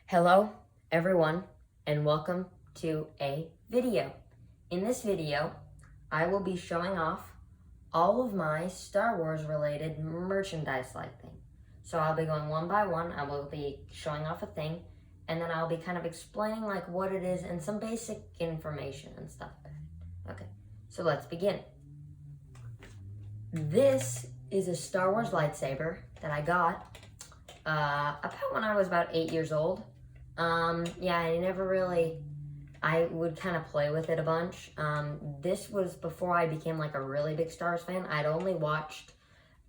Hello, everyone, and welcome to a video. In this video, I will be showing off all of my Star Wars related merchandise like thing. So I'll be going one by one. I will be showing off a thing, and then I'll be kind of explaining like what it is and some basic information and stuff. Okay, so let's begin. This is a Star Wars lightsaber that I got about when I was about 8 years old. I would kind of play with it a bunch. This was before I became like a really big Star Wars fan. I'd only watched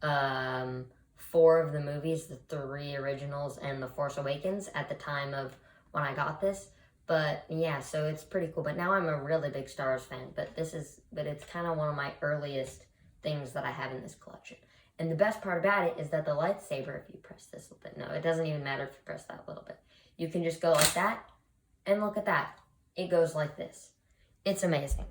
4 of the movies, the 3 originals and The Force Awakens at the time of when I got this. But yeah, so it's pretty cool. But now I'm a really big Star Wars fan. But it's kind of one of my earliest things that I have in this collection. And the best part about it is that the lightsaber, if you press this a little bit, no, it doesn't even matter if you press that little bit. You can just go like that, and look at that. It goes like this. It's amazing.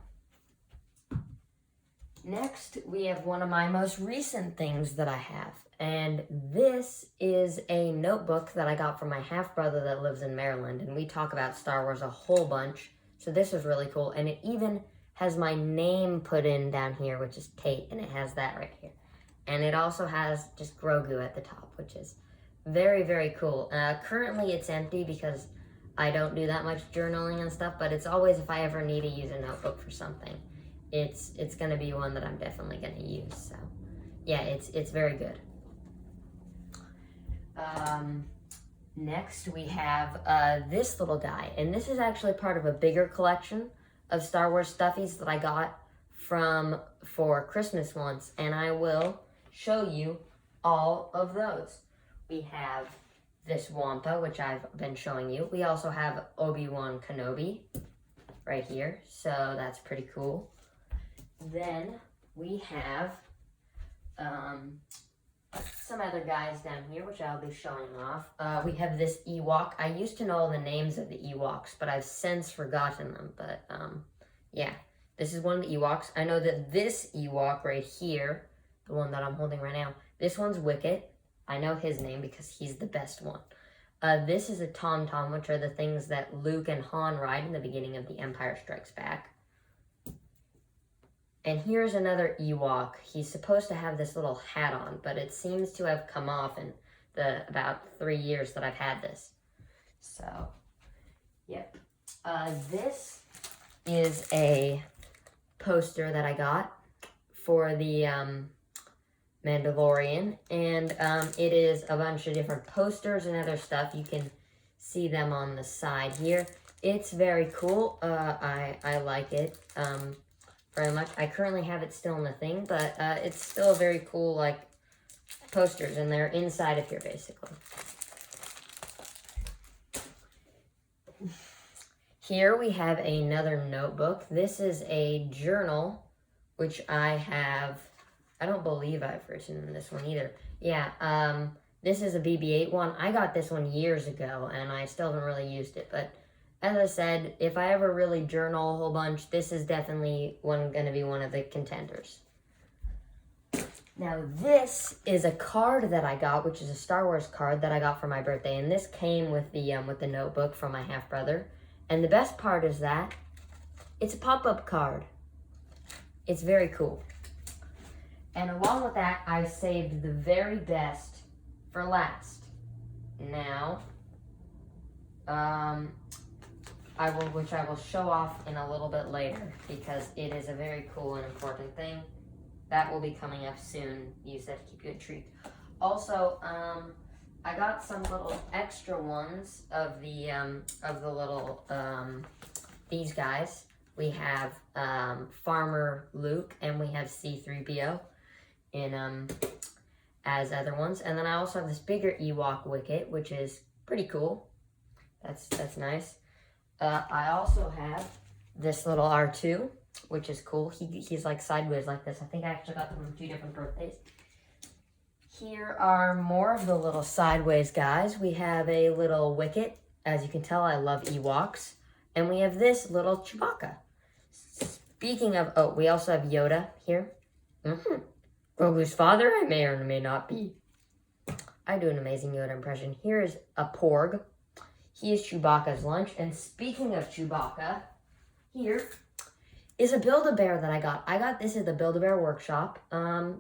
Next, we have one of my most recent things that I have. And this is a notebook that I got from my half-brother that lives in Maryland. And we talk about Star Wars a whole bunch. So this was really cool. And it even has my name put in down here, which is Tate. And it has that right here. And it also has just Grogu at the top, which is very, very cool. Currently, it's empty because I don't do that much journaling and stuff, but it's always if I ever need to use a notebook for something, it's going to be one that I'm definitely going to use. So, yeah, it's very good. Next, we have this little guy, and this is actually part of a bigger collection of Star Wars stuffies that I got for Christmas once, and I will show you all of those. We have this Wampa, which I've been showing you. We also have Obi-Wan Kenobi right here, so that's pretty cool. Then we have some other guys down here, which I'll be showing off. We have this Ewok. I used to know all the names of the Ewoks, but I've since forgotten them. But yeah, this is one of the Ewoks. I know that this Ewok right here, the one that I'm holding right now, this one's Wicket. I know his name because he's the best one. This is a Tauntaun, which are the things that Luke and Han ride in the beginning of The Empire Strikes Back. And here's another Ewok. He's supposed to have this little hat on, but it seems to have come off in the about 3 years that I've had this. So, yep. This is a poster that I got for the Mandalorian, and it is a bunch of different posters and other stuff. You can see them on the side here. It's very cool. I like it very much. I currently have it still in the thing, but it's still very cool, like, posters, and they're inside of here, basically. Here we have another notebook. This is a journal, which I have. I don't believe I've written in this one either. Yeah, this is a BB-8 one. I got this one years ago, and I still haven't really used it. But as I said, if I ever really journal a whole bunch, this is definitely going to be one of the contenders. Now, this is a card that I got, which is a Star Wars card that I got for my birthday. And this came with the notebook from my half-brother. And the best part is that it's a pop-up card. It's very cool. And along with that, I saved the very best for last. Now, which I will show off in a little bit later because it is a very cool and important thing. That will be coming up soon. Use that to keep you intrigued. Also, I got some little extra ones of the little these guys. We have Farmer Luke and we have C-3PO. As other ones, and then I also have this bigger Ewok Wicket, which is pretty cool. That's nice. I also have this little R2, which is cool. He's like sideways like this. I think I actually got them on 2 different birthdays. Here are more of the little sideways guys. We have a little Wicket. As you can tell, I love Ewoks, and we have this little Chewbacca. Speaking of, we also have Yoda here. Grogu's father, I may or may not be. I do an amazing Yoda impression. Here is a Porg. he is Chewbacca's lunch. And speaking of Chewbacca, here is a Build-A-Bear that I got. I got this at the Build-A-Bear workshop.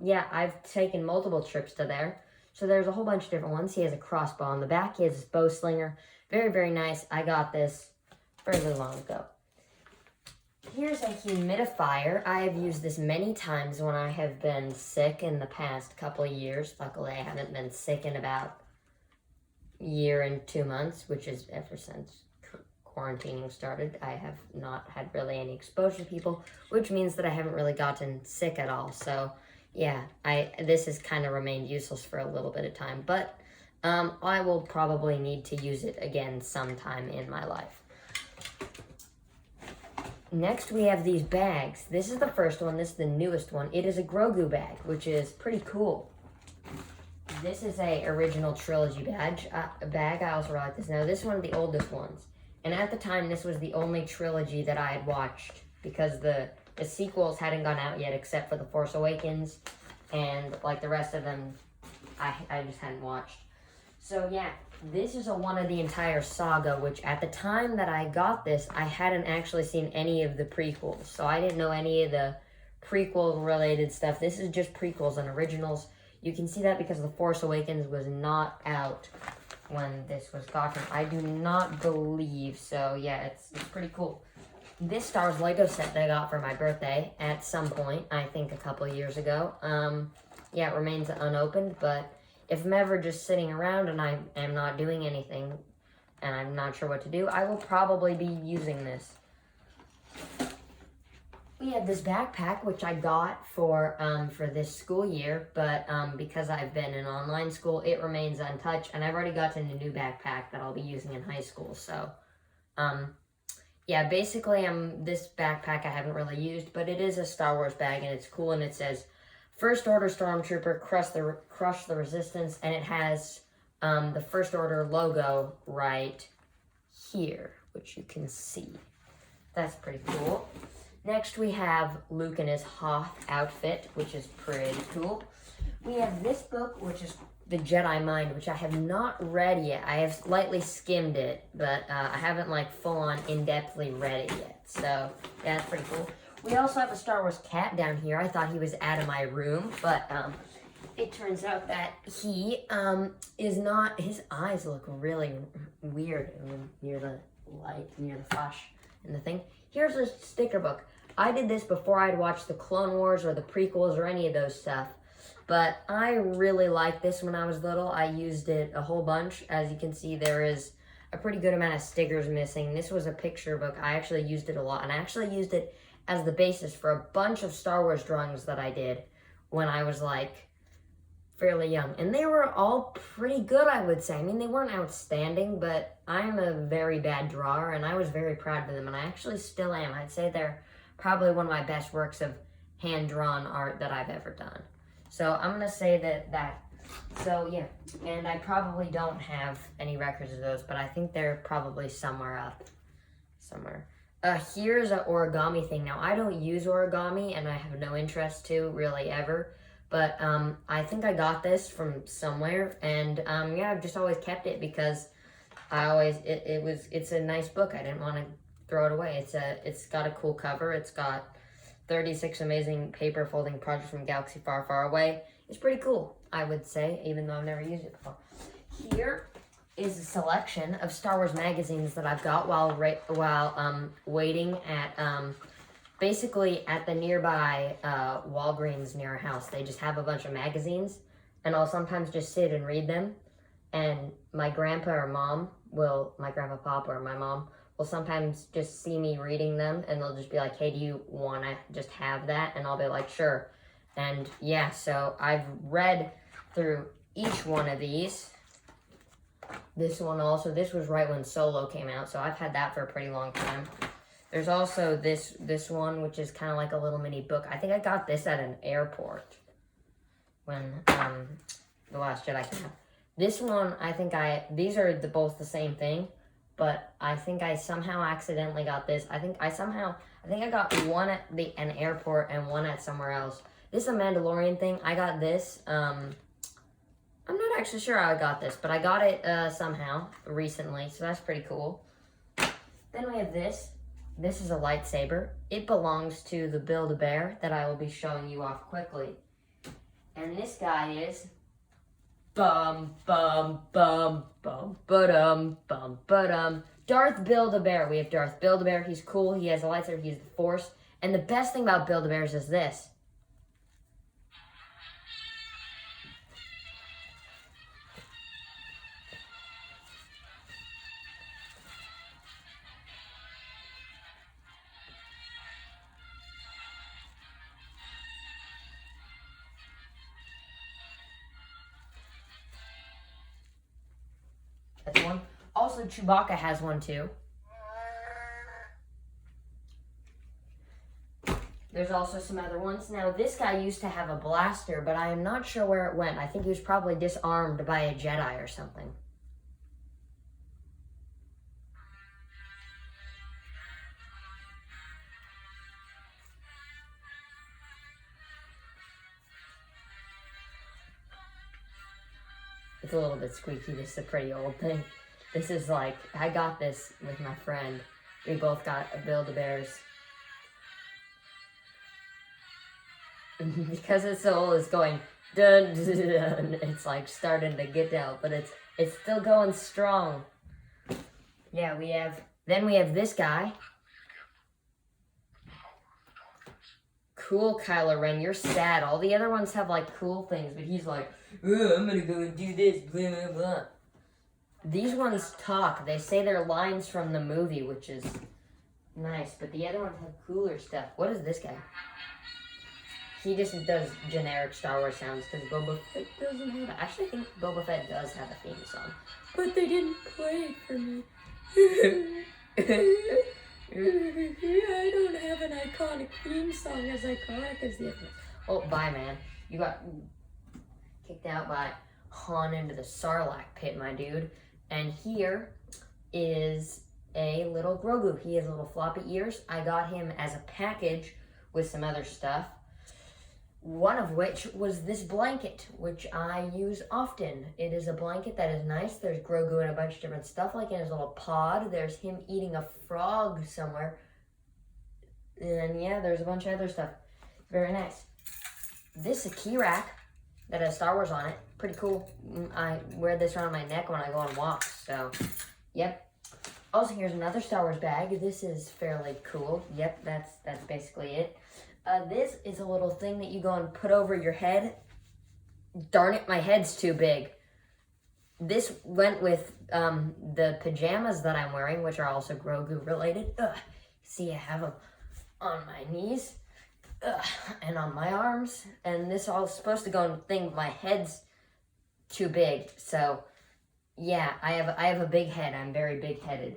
Yeah, I've taken multiple trips to there. So there's a whole bunch of different ones. He has a crossbow on the back. He has his bow slinger. Very, very nice. I got this fairly long ago. Here's a humidifier. I have used this many times when I have been sick in the past couple of years. Luckily, I haven't been sick in about a year and 2 months, which is ever since quarantining started. I have not had really any exposure to people, which means that I haven't really gotten sick at all. So yeah, this has kind of remained useless for a little bit of time, but I will probably need to use it again sometime in my life. Next, we have these bags. This is the first one. This is the newest one. It is a Grogu bag, which is pretty cool. This is a original trilogy bag. I also like this. Now, this is one of the oldest ones. And at the time, this was the only trilogy that I had watched because the sequels hadn't gone out yet except for The Force Awakens. And like the rest of them, I just hadn't watched. So yeah, this is one of the entire saga, which at the time that I got this, I hadn't actually seen any of the prequels. So I didn't know any of the prequel related stuff. This is just prequels and originals. You can see that because The Force Awakens was not out when this was gotten. I do not believe so. Yeah, it's pretty cool. This Star Wars Lego set that I got for my birthday at some point, I think a couple years ago. Yeah, it remains unopened, but if I'm ever just sitting around and I am not doing anything and I'm not sure what to do, I will probably be using this. We have this backpack, which I got for this school year, but because I've been in online school, it remains untouched, and I've already gotten a new backpack that I'll be using in high school. So, yeah, basically, this backpack I haven't really used, but it is a Star Wars bag, and it's cool, and it says, First Order Stormtrooper, crush the Resistance, and it has the First Order logo right here, which you can see. That's pretty cool. Next, we have Luke in his Hoth outfit, which is pretty cool. We have this book, which is The Jedi Mind, which I have not read yet. I have lightly skimmed it, but I haven't like full-on in-depthly read it yet. So, yeah, that's pretty cool. We also have a Star Wars cat down here. I thought he was out of my room, but it turns out that he is not. His eyes look really weird near the light, near the flash and the thing. Here's a sticker book. I did this before I'd watched the Clone Wars or the prequels or any of those stuff, but I really liked this when I was little. I used it a whole bunch. As you can see, there is a pretty good amount of stickers missing. This was a picture book. I actually used it a lot, and I actually used it as the basis for a bunch of Star Wars drawings that I did when I was like fairly young. And they were all pretty good, I would say. I mean, they weren't outstanding, but I'm a very bad drawer, and I was very proud of them, and I actually still am. I'd say they're probably one of my best works of hand-drawn art that I've ever done. So I'm going to say that. So yeah, and I probably don't have any records of those, but I think they're probably somewhere up. Somewhere. Here's an origami thing. Now, I don't use origami, and I have no interest to really ever, but I think I got this from somewhere, and yeah, I've just always kept it because it's a nice book. I didn't want to throw it away. It's got a cool cover. It's got 36 amazing paper folding projects from Galaxy Far, Far Away. It's pretty cool, I would say, even though I've never used it before. Here is a selection of Star Wars magazines that I've got while waiting at basically at the nearby Walgreens near our house. They just have a bunch of magazines, and I'll sometimes just sit and read them. And my grandpa Pop or my mom will sometimes just see me reading them, and they'll just be like, "Hey, do you want to just have that?" And I'll be like, "Sure." And yeah, so I've read through each one of these. This one also, this was right when Solo came out, so I've had that for a pretty long time. There's also this one, which is kind of like a little mini book. I think I got this at an airport when The Last Jedi came out. This one, these are both the same thing, but I think I somehow accidentally got this. I think I got one at an airport and one at somewhere else. This is a Mandalorian thing. I got this I'm not actually sure how I got this, but I got it somehow recently, so that's pretty cool. Then we have this. This is a lightsaber. It belongs to the Build-A-Bear that I will be showing you off quickly. And this guy is bum bum bum bum ba-dum bum ba-dum. Darth Build-A-Bear. We have Darth Build-A-Bear. He's cool. He has a lightsaber. He's the Force. And the best thing about Build-A-Bears is this. That's one. Also, Chewbacca has one too. There's also some other ones. Now, this guy used to have a blaster, but I am not sure where it went. I think he was probably disarmed by a Jedi or something. It's a little bit squeaky. This is a pretty old thing. This is like, I got this with my friend. We both got a Build-A-Bears. Because it's so old, it's going dun, dun, dun. It's like starting to get out, but it's still going strong. Yeah, then we have this guy. Cool, Kylo Ren, you're sad. All the other ones have like cool things, but he's like, oh, I'm gonna go and do this, blah, blah, blah. These ones talk. They say their lines from the movie, which is nice, but the other ones have cooler stuff. What is this guy? He just does generic Star Wars sounds because Boba Fett doesn't have it. I actually think Boba Fett does have a theme song, but they didn't play it for me. I don't have an iconic theme song as iconic as the other. Oh, bye, man. You got kicked out by Han into the Sarlacc pit, my dude. And here is a little Grogu. He has little floppy ears. I got him as a package with some other stuff. One of which was this blanket, which I use often. It is a blanket that is nice. There's Grogu and a bunch of different stuff, like in his little pod. There's him eating a frog somewhere. And yeah, there's a bunch of other stuff. Very nice. This is a key rack that has Star Wars on it. Pretty cool. I wear this around my neck when I go on walks, so yep. Also, here's another Star Wars bag. This is fairly cool. Yep, that's basically it. This is a little thing that you go and put over your head. Darn it, my head's too big. This went with the pajamas that I'm wearing, which are also Grogu related. See, I have them on my knees and on my arms. And this all is supposed to go in the thing. My head's too big. So, yeah, I have a big head. I'm very big-headed.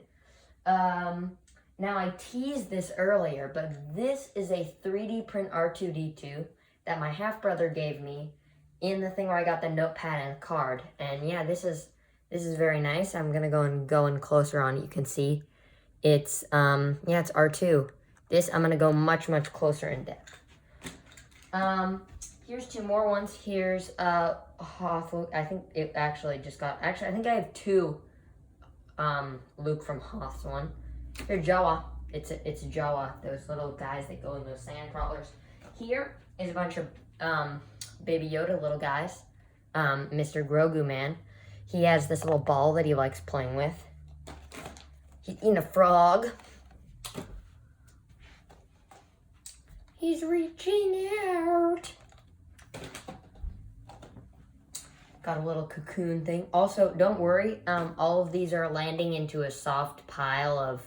Now, I teased this earlier, but this is a 3D print R2-D2 that my half-brother gave me in the thing where I got the notepad and card. And yeah, this is very nice. I'm going to go in closer on it. You can see it's, it's R2. This, I'm going to go much, much closer in depth. Here's two more ones. Here's Hoth. I think it actually just got, I think I have two Luke from Hoth's one. Here's Jawa. It's Jawa, those little guys that go in those sand crawlers. Here is a bunch of Baby Yoda little guys. Mr. Grogu Man. He has this little ball that he likes playing with. He's eating a frog. He's reaching out. Got a little cocoon thing. Also, don't worry. All of these are landing into a soft pile of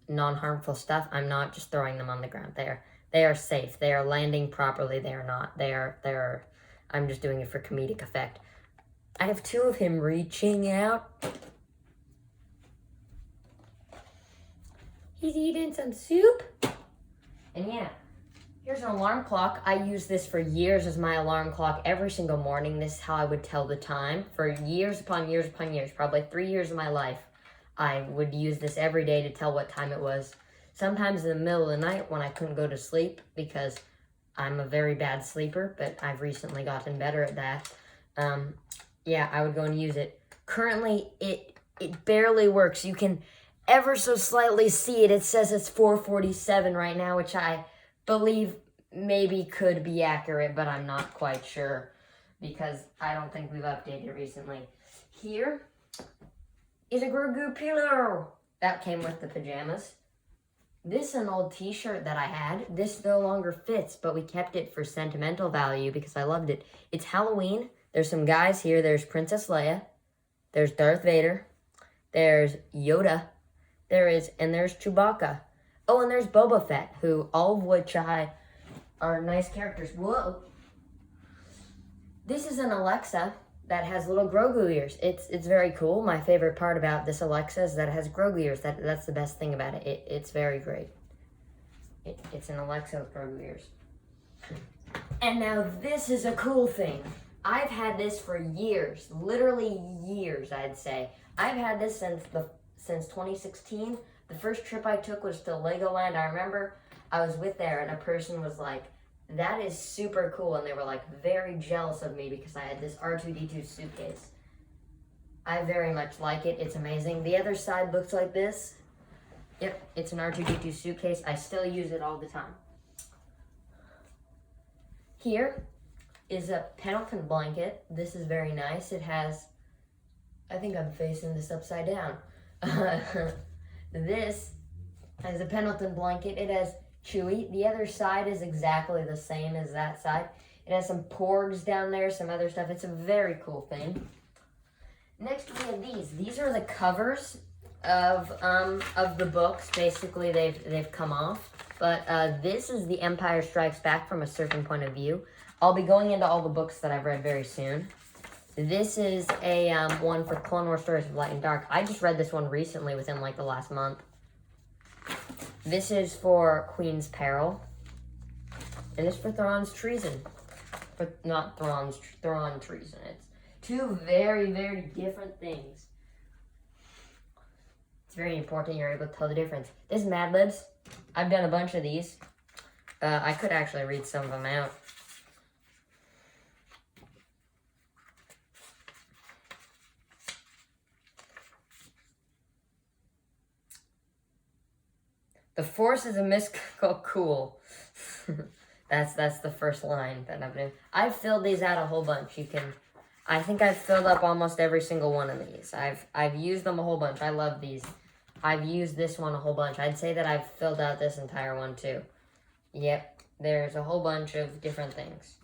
non-harmful stuff. I'm not just throwing them on the ground. They are safe. They are landing properly. They are not. I'm just doing it for comedic effect. I have two of him reaching out. He's eating some soup. And yeah, here's an alarm clock. I used this for years as my alarm clock every single morning. This is how I would tell the time for years upon years upon years, probably 3 years of my life. I would use this every day to tell what time it was. Sometimes in the middle of the night when I couldn't go to sleep because I'm a very bad sleeper, but I've recently gotten better at that. Yeah, I would go and use it. Currently, it barely works. You can ever so slightly see it. It says it's 447 right now, which I believe maybe could be accurate, but I'm not quite sure because I don't think we've updated recently. Here is a Grogu pillow. That came with the pajamas. This is an old t-shirt that I had. This no longer fits, but we kept it for sentimental value because I loved it. It's Halloween. There's some guys here. There's Princess Leia. There's Darth Vader. There's Yoda. There's Chewbacca. Oh, and there's Boba Fett, who all of which are nice characters. Whoa. This is an Alexa that has little Grogu ears. It's very cool. My favorite part about this Alexa is that it has Grogu ears. That's the best thing about it. It's very great. It's an Alexa with Grogu ears. And now this is a cool thing. I've had this for years, literally years, I'd say. I've had this since 2016. The first trip I took was to Legoland. I remember I was with there and a person was like, "That is super cool," and they were like very jealous of me because I had this R2-D2 suitcase. I very much like it. It's amazing. The other side looks like this. Yep, it's an R2-D2 suitcase. I still use it all the time. Here is a Pendleton blanket. This is very nice. It has, I think I'm facing this upside down. This is a Pendleton blanket. It has Chewy. The other side is exactly the same as that side. It has some porgs down there, some other stuff. It's a very cool thing. Next we have these. These are the covers of the books. Basically, they've come off. But this is The Empire Strikes Back from a certain point of view. I'll be going into all the books that I've read very soon. This is a one for Clone Wars Stories of Light and Dark. I just read this one recently within like the last month. This is for Queen's Peril. And this is for Thrawn's Treason. But not Thrawn Treason. It's two very, very different things. It's very important you're able to tell the difference. This is Mad Libs. I've done a bunch of these. I could actually read some of them out. The Force is a mystical cool. That's the first line that I've been. I've filled these out a whole bunch. I think I've filled up almost every single one of these. I've used them a whole bunch. I love these. I've used this one a whole bunch. I'd say that I've filled out this entire one too. Yep, there's a whole bunch of different things.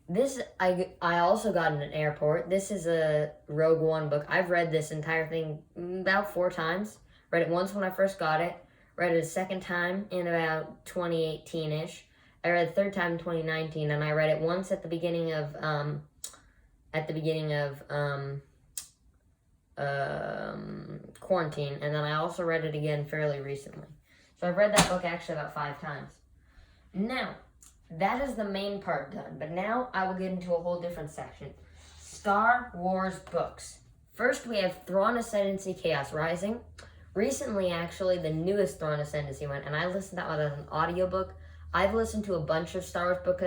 This I also got in an airport. This is a Rogue One book. I've read this entire thing about 4 times. Read it once when I first got it. Read it a second time in about 2018-ish. I read it a third time in 2019, and I read it once at the beginning of quarantine, and then I also read it again fairly recently. So I've read that book actually about 5 times. Now, that is the main part done, but now I will get into a whole different section. Star Wars books. First, we have Thrawn Ascendancy Chaos Rising. Recently, actually, the newest Thrawn Ascendancy went, and I listened to that one as an audiobook. I've listened to a bunch of Star Wars books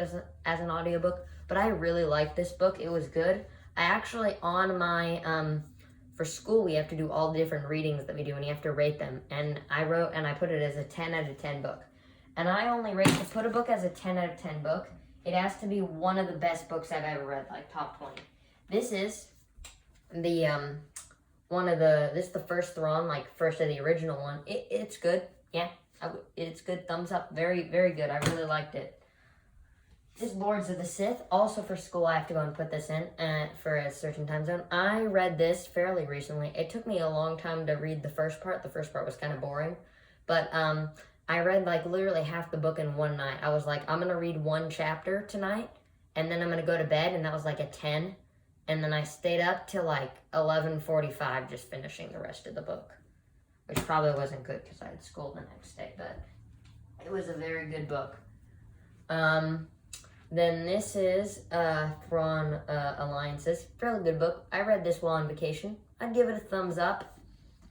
as an audiobook, but I really liked this book. It was good. I actually, on my, for school, we have to do all the different readings that we do, and you have to rate them. And I wrote, and I put it as a 10 out of 10 book. And I only rate, to put a book as a 10 out of 10 book, it has to be one of the best books I've ever read, like top 20. This is the, this is the first Thrawn, like first of the original one. It's good. Yeah, it's good. Thumbs up. Very, very good. I really liked it. This is Lords of the Sith. Also for school, I have to go and put this in for a certain time zone. I read this fairly recently. It took me a long time to read the first part. The first part was kind of boring. But I read like literally half the book in one night. I was like, I'm going to read one chapter tonight, and then I'm going to go to bed, and that was like a 10. And then I stayed up till like 11:45 just finishing the rest of the book. Which probably wasn't good because I had school the next day, but it was a very good book. Then this is Thrawn Alliances. Fairly good book. I read this while on vacation. I'd give it a thumbs up.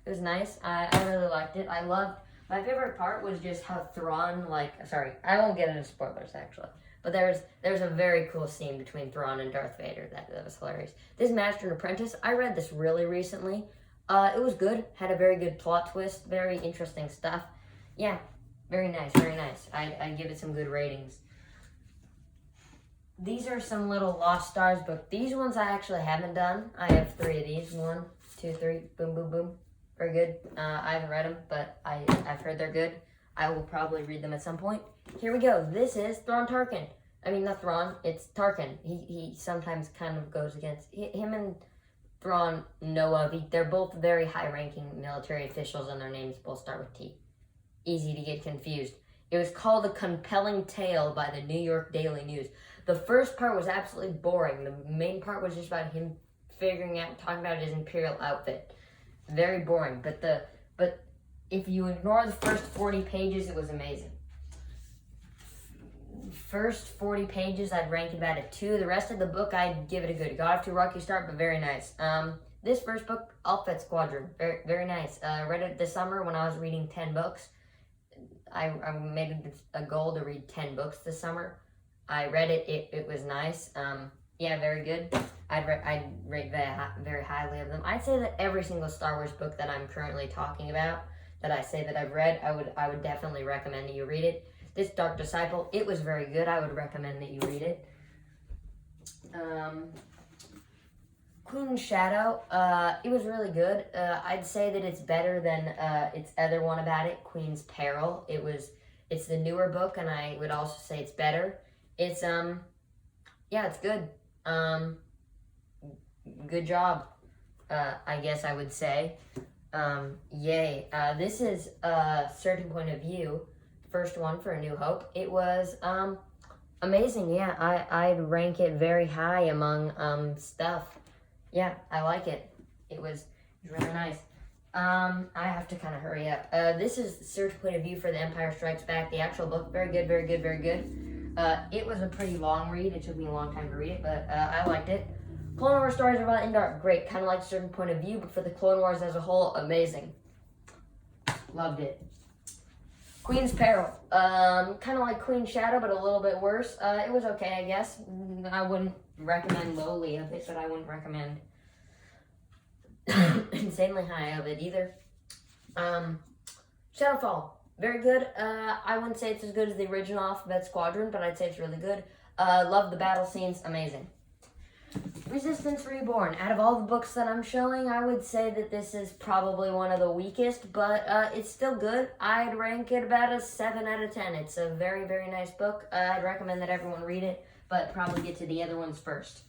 It was nice. I really liked it. My favorite part was just how Thrawn, I won't get into spoilers actually. But there's a very cool scene between Thrawn and Darth Vader that was hilarious. This Master and Apprentice, I read this really recently. It was good. Had a very good plot twist. Very interesting stuff. Yeah, very nice, very nice. I give it some good ratings. These are some little Lost Stars book. These ones I actually haven't done. I have 3 of these. 1, 2, 3. Boom, boom, boom. Very good. I haven't read them, but I've heard they're good. I will probably read them at some point. Here we go. This is Thrawn Tarkin. I mean, not Thrawn. It's Tarkin. He sometimes kind of goes against... Him and Thrawn Noah, they're both very high-ranking military officials, and their names both start with T. Easy to get confused. It was called A Compelling Tale by the New York Daily News. The first part was absolutely boring. The main part was just about him talking about his Imperial outfit. Very boring. But if you ignore the first 40 pages, it was amazing. First 40 pages, I'd rank it about a 2. The rest of the book, I'd give it a good. Got off to a rocky start, but very nice. This first book, Alphabet Squadron, very, very nice. Read it this summer when I was reading 10 books. I made a goal to read 10 books this summer. I read it. It was nice. Yeah, very good. I'd rate very highly of them. I'd say that every single Star Wars book that I'm currently talking about, that I say that I've read, I would definitely recommend that you read it. This Dark Disciple, it was very good. I would recommend that you read it. Queen's Shadow, it was really good. I'd say that it's better than its other one about it, Queen's Peril. It's the newer book, and I would also say it's better. It's yeah, it's good. Good job, I guess I would say. Yay. This is A Certain Point of View, first one for A New Hope. It was amazing. Yeah, I'd rank it very high among stuff. Yeah, I like it. It was really nice. I have to kind of hurry up. This is A Certain Point of View for The Empire Strikes Back, the actual book. Very good, very good, very good. It was a pretty long read. It took me a long time to read it, but I liked it. Clone Wars stories about Endar, great. Kind of like A Certain Point of View, but for the Clone Wars as a whole, amazing. Loved it. Queen's Peril, kind of like Queen's Shadow, but a little bit worse. It was okay, I guess. I wouldn't recommend lowly of it, but I wouldn't recommend insanely high of it either. Shadowfall, very good. I wouldn't say it's as good as the original Alphabet Squadron, but I'd say it's really good. Love the battle scenes, amazing. Resistance Reborn. Out of all the books that I'm showing, I would say that this is probably one of the weakest, but it's still good. I'd rank it about a 7 out of 10. It's a very, very nice book. I'd recommend that everyone read it, but probably get to the other ones first.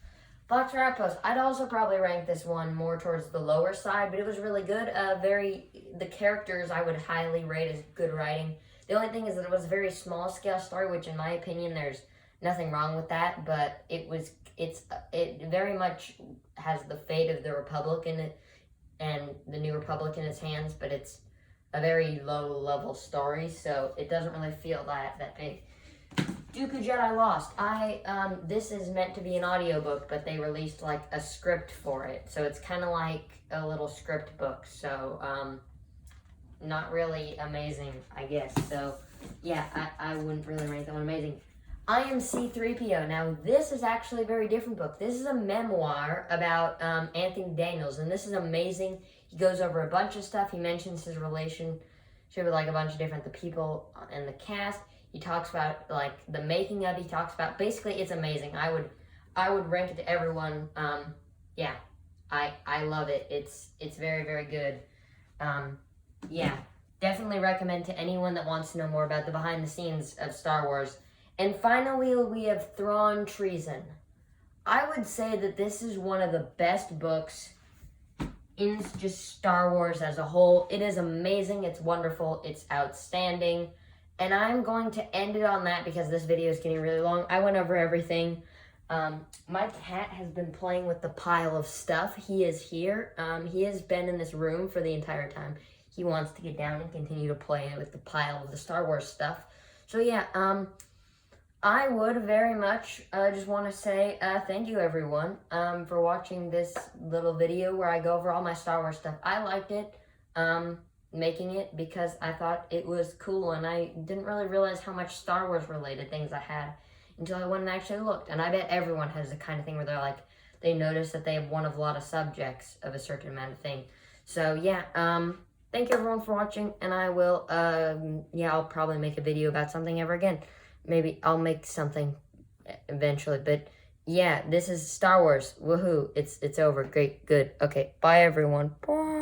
Fox Outpost. I'd also probably rank this one more towards the lower side, but it was really good. The characters I would highly rate as good writing. The only thing is that it was a very small scale story, which in my opinion, there's nothing wrong with that, but it very much has the fate of the Republic in it and the New Republic in its hands, but it's a very low level story, so it doesn't really feel that big. Dooku Jedi Lost. This is meant to be an audiobook, but they released like a script for it, so it's kind of like a little script book, so not really amazing, I guess. So yeah, I wouldn't really rank that one amazing. I Am C-3PO. Now, this is actually a very different book. This is a memoir about Anthony Daniels, and this is amazing. He goes over a bunch of stuff. He mentions his relationship with like a bunch of the people and the cast. He talks about like the making of it. He talks about, basically, it's amazing. I would rank it to everyone. Yeah, I love it. It's very, very good. Yeah, definitely recommend to anyone that wants to know more about the behind the scenes of Star Wars. And finally, we have Thrawn Treason. I would say that this is one of the best books in just Star Wars as a whole. It is amazing, it's wonderful, it's outstanding. And I'm going to end it on that because this video is getting really long. I went over everything. My cat has been playing with the pile of stuff. He is here. He has been in this room for the entire time. He wants to get down and continue to play with the pile of the Star Wars stuff. So yeah, I would very much just want to say thank you, everyone, for watching this little video where I go over all my Star Wars stuff. I liked it, making it, because I thought it was cool, and I didn't really realize how much Star Wars related things I had until I went and actually looked. And I bet everyone has the kind of thing where they're like, they notice that they have one of a lot of subjects of a certain amount of thing. So yeah, thank you everyone for watching, and I will, I'll probably make a video about something ever again. Maybe I'll make something eventually, but yeah, this is Star Wars. Woohoo! It's over. Great, good. Okay, bye everyone. Bye.